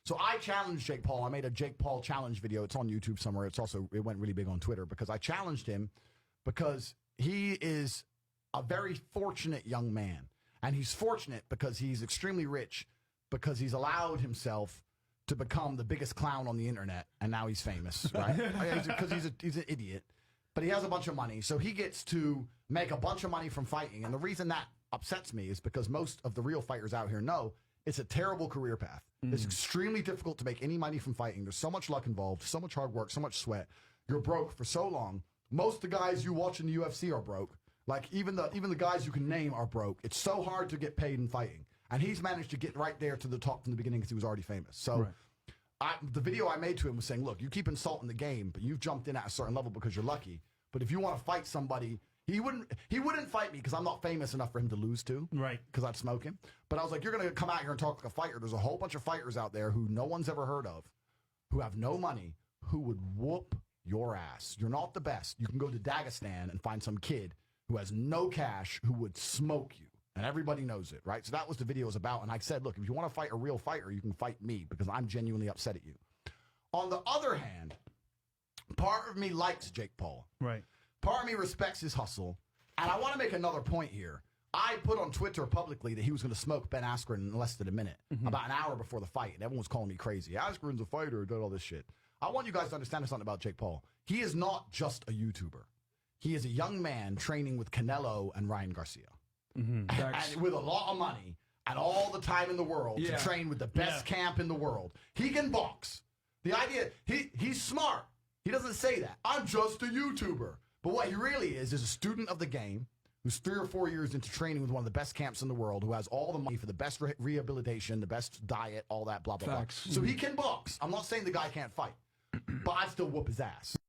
So I challenged Jake Paul. I made a Jake Paul challenge video. It's on YouTube somewhere. It went really big on Twitter because I challenged him because he is a very fortunate young man. And he's fortunate because he's extremely rich, because he's allowed himself to become the biggest clown on the internet, and now he's famous, right? Because he's an idiot. But he has a bunch of money, so he gets to make a bunch of money from fighting. And the reason that upsets me is because most of the real fighters out here know it's a terrible career path. It's extremely difficult to make any money from fighting. There's so much luck involved, so much hard work, so much sweat. You're broke for so long. Most of the guys you watch in the UFC are broke. Like even the guys you can name are broke. It's so hard to get paid in fighting. And he's managed to get right there to the top from the beginning because he was already famous. So the video I made to him was saying, look, you keep insulting the game, but you've jumped in at a certain level because you're lucky. But if you want to fight somebody, he wouldn't fight me because I'm not famous enough for him to lose to. Right. Because I'd smoke him. But I was like, you're going to come out here and talk like a fighter. There's a whole bunch of fighters out there who no one's ever heard of, who have no money, who would whoop your ass. You're not the best. You can go to Dagestan and find some kid who has no cash who would smoke you. And everybody knows it, right? So that was the video was about. And I said, look, if you want to fight a real fighter, you can fight me because I'm genuinely upset at you. On the other hand, part of me likes Jake Paul. Right. Part of me respects his hustle. And I want to make another point here. I put on Twitter publicly that he was going to smoke Ben Askren in less than a minute, about an hour before the fight. And everyone was calling me crazy. Askren's a fighter, did all this shit. I want you guys to understand something about Jake Paul. He is not just a YouTuber. He is a young man training with Canelo and Ryan Garcia. And with a lot of money and all the time in the world to train with the best camp in the world. He can box. The idea, he's smart. He doesn't say that. I'm just a YouTuber. But what he really is a student of the game who's 3 or 4 years into training with one of the best camps in the world, who has all the money for the best rehabilitation, the best diet, all that, blah, blah, blah. So he can box. I'm not saying the guy can't fight, but I'd still whoop his ass.